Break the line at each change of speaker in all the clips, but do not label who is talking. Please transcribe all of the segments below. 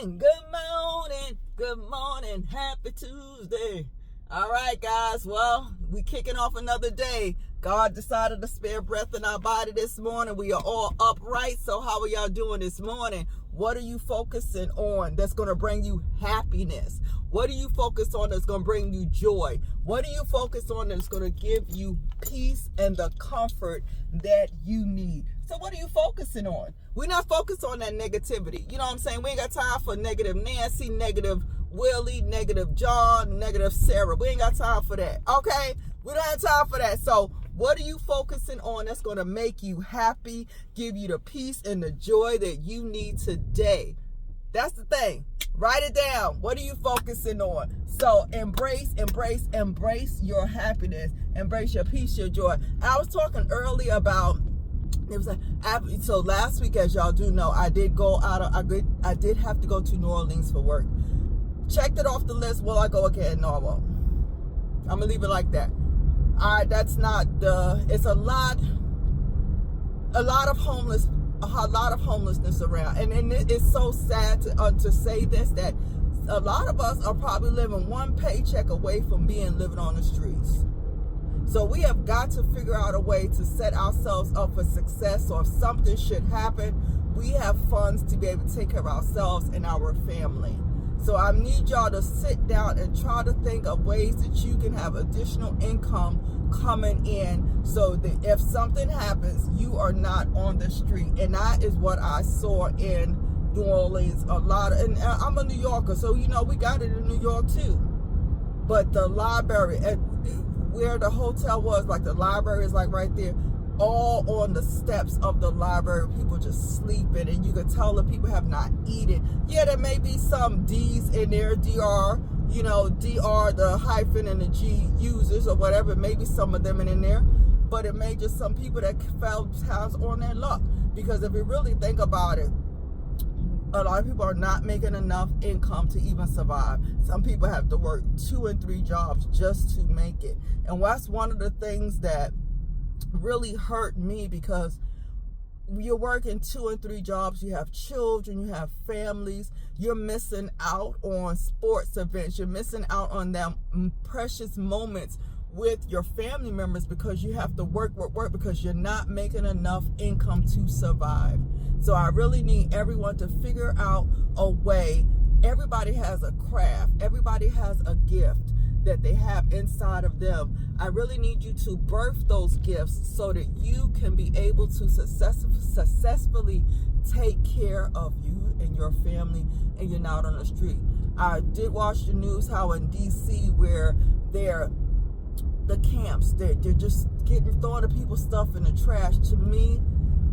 good morning, happy Tuesday. All right, guys, well, we kicking off another day. God decided to spare breath in our body this morning. We are all upright, so how are y'all doing this morning? What are you focusing on that's going to bring you happiness? What are you focused on that's going to bring you joy? What are you focused on that's going to give you peace and the comfort that you need? So what are you focusing on? We're not focused on that negativity. You know what I'm saying? We ain't got time for negative Nancy, negative Willie, negative John, negative Sarah. We ain't got time for that. Okay? We don't have time for that. So what are you focusing on that's going to make you happy, give you the peace and the joy that you need today? That's the thing. Write it down. What are you focusing on? So embrace your happiness. Embrace your peace, your joy. I was talking earlier about, so last week, as y'all do know, I did have to go to New Orleans for work. Checked it off the list. Will I go again? No, I won't. I'm gonna leave it like that. All right, that's not it's a lot of homelessness around, and it's so sad to say this, that a lot of us are probably living one paycheck away from living on the streets. So we have got to figure out a way to set ourselves up for success. So if something should happen, we have funds to be able to take care of ourselves and our family. So I need y'all to sit down and try to think of ways that you can have additional income coming in, so that if something happens, you are not on the street. And that is what I saw in New Orleans. And I'm a New Yorker, so we got it in New York too. But the library, where the hotel was, like the library is like right there, all on the steps of the library, people just sleeping, and you could tell the people have not eaten. Yeah, there may be some D's in there, DR, DR, the hyphen and the G users or whatever, maybe some of them in there, but it may just some people that fell times on their luck. Because if you really think about it, a lot of people are not making enough income to even survive. Some people have to work 2 and 3 jobs just to make it. And that's one of the things that really hurt me, because you're working 2 and 3 jobs, you have children, you have families, you're missing out on sports events, you're missing out on them precious moments with your family members, because you have to work because you're not making enough income to survive. So I really need everyone to figure out a way. Everybody has a craft, everybody has a gift that they have inside of them. I really need you to birth those gifts so that you can be able to successfully take care of you and your family, and you're not on the street. I did watch the news how in DC, where the camps, they're just throwing the people's stuff in the trash. To me,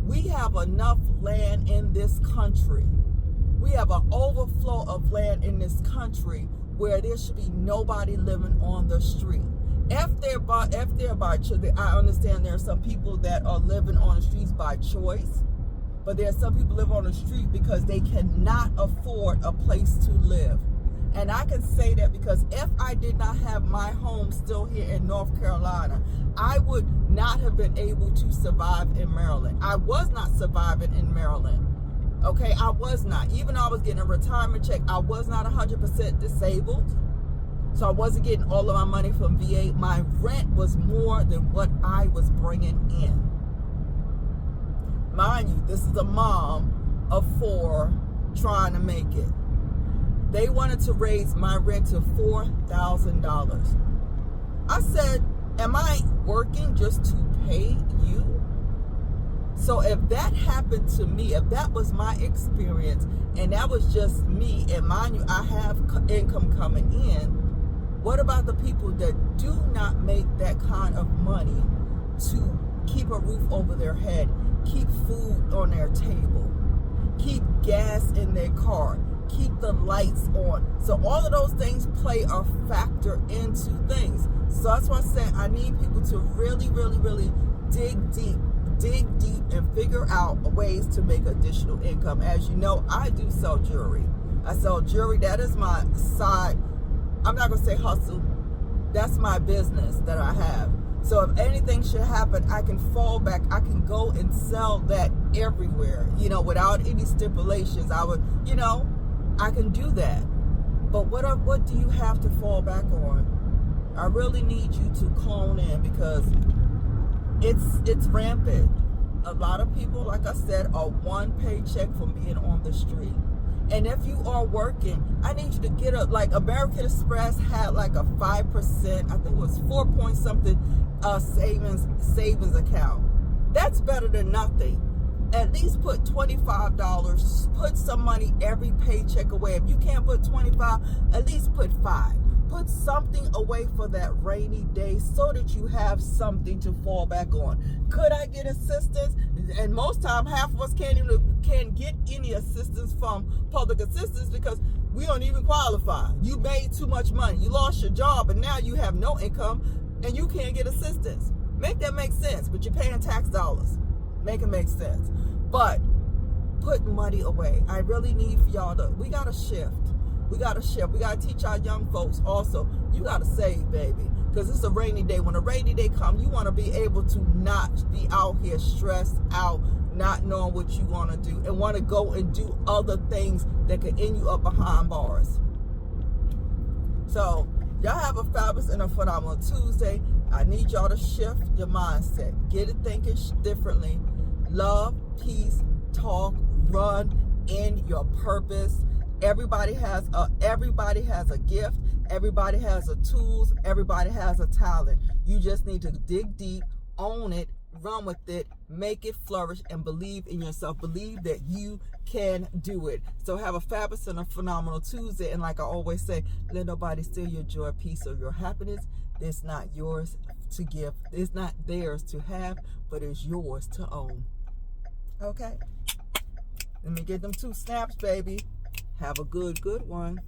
we have enough land in this country. We have an overflow of land in this country where there should be nobody living on the street. If they're by choice, I understand there are some people that are living on the streets by choice, but there are some people live on the street because they cannot afford a place to live. And I can say that because if I did not have my home still here in North Carolina, I would not have been able to survive in Maryland. I was not surviving in Maryland. Okay, I was not. Even though I was getting a retirement check, I was not 100% disabled. So I wasn't getting all of my money from VA. My rent was more than what I was bringing in. Mind you, this is a mom of 4 trying to make it. They wanted to raise my rent to $4,000. I said, am I working just to pay you? So if that happened to me, if that was my experience, and that was just me, and mind you, I have income coming in, what about the people that do not make that kind of money to keep a roof over their head, keep food on their table, keep gas in their car, keep the lights on? So all of those things play a factor into things. So that's why I said I need people to really dig deep and figure out ways to make additional income. As you know, I do sell jewelry. I sell jewelry. That is my side. I'm not going to say hustle. That's my business that I have. So if anything should happen, I can fall back. I can go and sell that everywhere, without any stipulations. I would, I can do that. But what do you have to fall back on? I really need you to clone in, because it's rampant. A lot of people, like I said, are one paycheck from being on the street. And if you are working, I need you to get up. Like American Express had like a 5%, I think it was 4 point something savings account. That's better than nothing. At least put $25. Put some money every paycheck away. If you can't put 25, at least put 5. Put something away for that rainy day so that you have something to fall back on. Could I get assistance? And most time, half of us can't get any assistance from public assistance because we don't even qualify. You made too much money. You lost your job, and now you have no income, and you can't get assistance. Make that make sense, but you're paying tax dollars. Make it make sense. But put money away. I really need for y'all to, we got to shift. We got to shift. We got to teach our young folks also, you got to save, baby. Because it's a rainy day. When a rainy day comes, you want to be able to not be out here stressed out, not knowing what you want to do, and want to go and do other things that can end you up behind bars. So, y'all have a fabulous and a phenomenal Tuesday. I need y'all to shift your mindset. Get it thinking differently. Love, peace, talk, run in your purpose. Everybody has a gift. Everybody has a tools. Everybody has a talent. You just need to dig deep, own it, run with it, make it flourish, and believe in yourself. Believe that you can do it. So have a fabulous and a phenomenal Tuesday. And like I always say, let nobody steal your joy, peace, or your happiness. It's not yours to give. It's not theirs to have, but it's yours to own. Okay? Let me get them 2 snaps, baby. Have a good one.